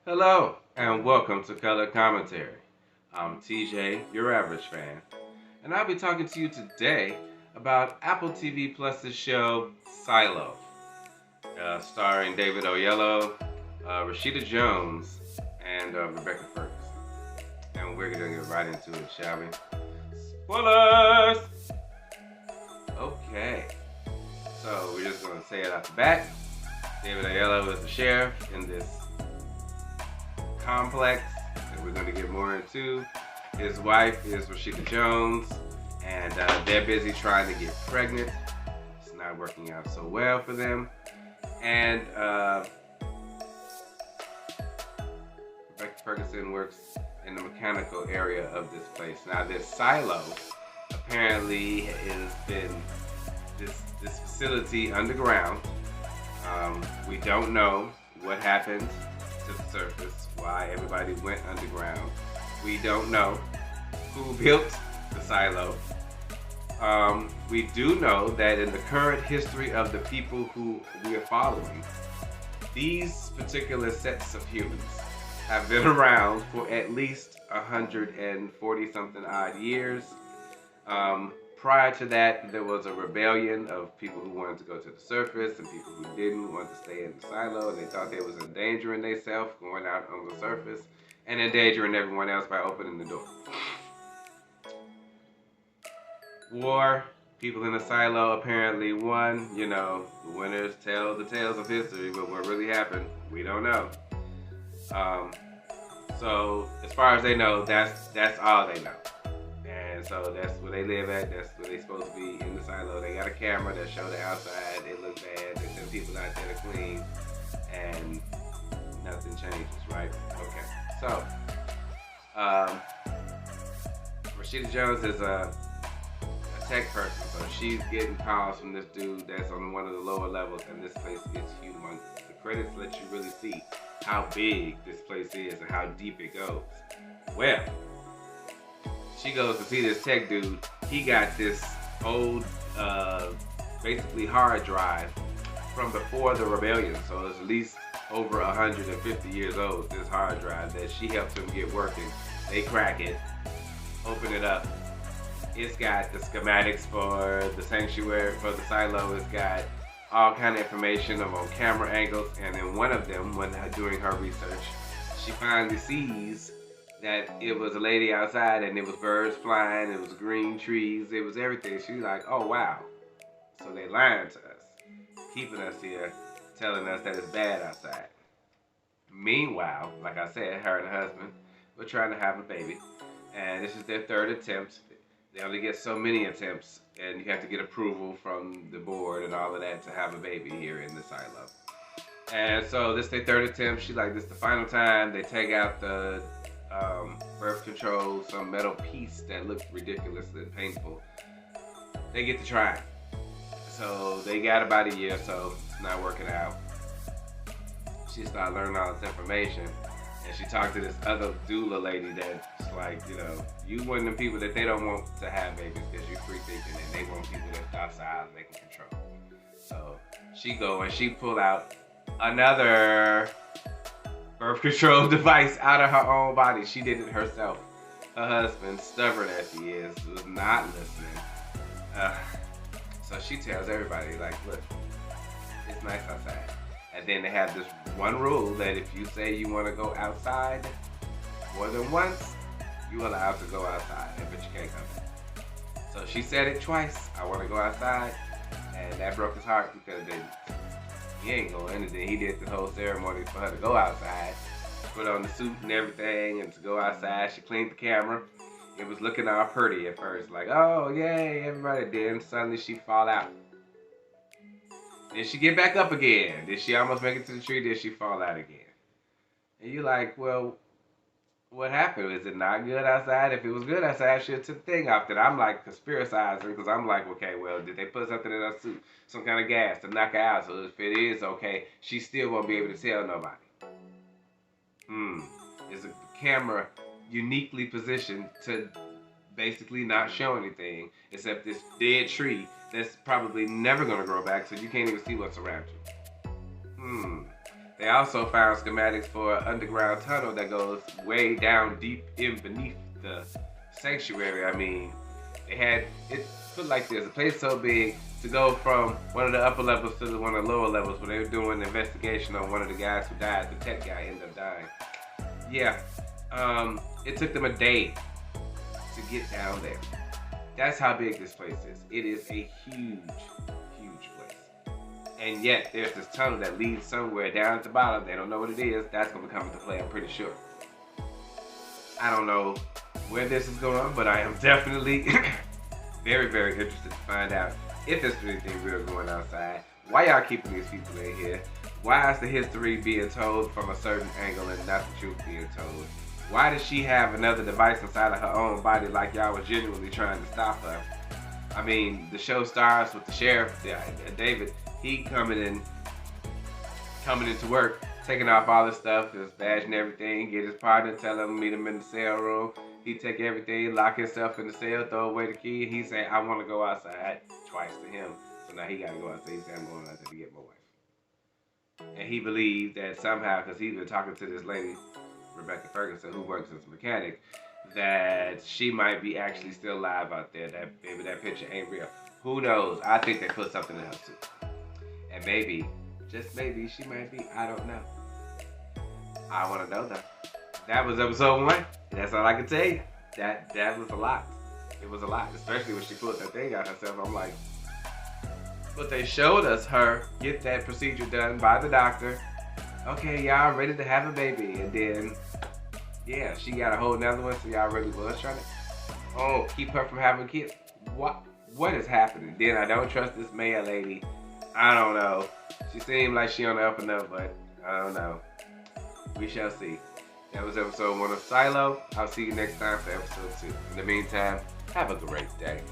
Hello, and welcome to Color Commentary. I'm TJ, your average fan, and I'll be talking to you today about Apple TV Plus's show Silo, starring David Oyelowo, Rashida Jones, and Rebecca Ferguson. And we're going to get right into it, shall we? Spoilers! Okay, so we're just going to say it off the bat. David Oyelowo is the sheriff in this complex that we're going to get more into. His wife is Rashida Jones, and they're busy trying to get pregnant. It's not working out so well for them. And Rebecca Ferguson works in the mechanical area of this place. Now, this silo apparently has been this facility underground. We don't know what happened to the surface, why everybody went underground. We don't know who built the silo. We do know that in the current history of the people who we are following, these particular sets of humans have been around for at least 140 something odd years. Prior to that, there was a rebellion of people who wanted to go to the surface and people who didn't want to stay in the silo, and they thought they was endangering themselves going out on the surface and endangering everyone else by opening the door. War, people in the silo apparently won. You know, the winners tell the tales of history, but what really happened, we don't know. So as far as they know, that's all they know. And so that's where they live at. That's where they're supposed to be, in the silo. They got a camera that show the outside. It looks bad. They send people out there to clean, and nothing changes, right? Okay. So, Rashida Jones is a tech person, so she's getting calls from this dude that's on one of the lower levels, and this place is humongous. The credits let you really see how big this place is and how deep it goes. Well, she goes to see this tech dude. He got this old, basically hard drive from before the rebellion. So it's at least over 150 years old, this hard drive that she helped him get working. They crack it, open it up. It's got the schematics for the sanctuary, for the silo. It's got all kind of information on camera angles. And in one of them, when doing her research, she finally sees that it was a lady outside and it was birds flying, it was green trees, it was everything. She's like, oh wow. So they lying to us, keeping us here, telling us that it's bad outside. Meanwhile, like I said, her and her husband were trying to have a baby, and this is their third attempt. They only get so many attempts, and you have to get approval from the board and all of that to have a baby here in the silo. And so this is their third attempt. She's like, this is the final time. They take out the birth control, some metal piece that looked ridiculous and painful. They get to try. So they got about a year, so it's not working out. She started learning all this information, and she talked to this other doula lady that's like, you know, you one of them people that they don't want to have babies because you're free thinking, and they want people that's docile and they can control. So she go and she pull out another birth control device out of her own body. She did it herself. Her husband, stubborn as he is, was not listening. So she tells everybody, like, look, it's nice outside. And then they have this one rule that if you say you want to go outside more than once, you're allowed to go outside, but you can't come back. So she said it twice, I want to go outside, and that broke his heart because then he ain't going. And then he did the whole ceremony for her to go outside, put on the suit and everything, and to go outside. She cleaned the camera. It was looking all pretty at first, like, oh yay, everybody. Then suddenly she fall out. Then she get back up again. Then she almost make it to the tree. Then she fall out again. And you're like, well, what happened? Is it not good outside? If it was good outside, she took the thing off. That I'm like conspiracizing because I'm like, okay, well, did they put something in her suit, some kind of gas to knock her out? So if it is okay, she still won't be able to tell nobody. Is the camera uniquely positioned to basically not show anything except this dead tree that's probably never going to grow back, so you can't even see what's around you? They also found schematics for an underground tunnel that goes way down deep in beneath the sanctuary. I mean, they had it put like this: a place so big to go from one of the upper levels to one of the lower levels where they were doing an investigation on one of the guys who died. The tech guy ended up dying. Yeah, it took them a day to get down there. That's how big this place is. It is a huge, huge place. And yet, there's this tunnel that leads somewhere down at the bottom. They don't know what it is. That's going to come into play, I'm pretty sure. I don't know where this is going, but I am definitely very, very interested to find out if there's anything real going outside. Why y'all keeping these people in here? Why is the history being told from a certain angle and not the truth being told? Why does she have another device inside of her own body like y'all was genuinely trying to stop her? I mean, the show starts with the sheriff, David, he coming into work, taking off all his stuff, his badge and everything, get his partner, tell him, meet him in the cell room. He take everything, lock himself in the cell, throw away the key, and he say, I want to go outside, twice to him. So now he got to go outside. He said, I'm going out there to get my wife. And he believed that somehow, because he's been talking to this lady, Rebecca Ferguson, who works as a mechanic, that she might be actually still alive out there. That maybe that picture ain't real. Who knows? I think they put something else too. And maybe, just maybe, she might be. I don't know. I want to know though. That was episode 1. That's all I can tell you. That was a lot. It was a lot, especially when she pulled that thing out herself. I'm like, but they showed us her get that procedure done by the doctor. Okay, y'all ready to have a baby, and then, yeah, she got a whole nother one, so y'all really was trying to, keep her from having kids. What is happening? Then I don't trust this Maya lady. I don't know. She seemed like she on the up and up, but I don't know. We shall see. That was episode 1 of Silo. I'll see you next time for episode 2. In the meantime, have a great day.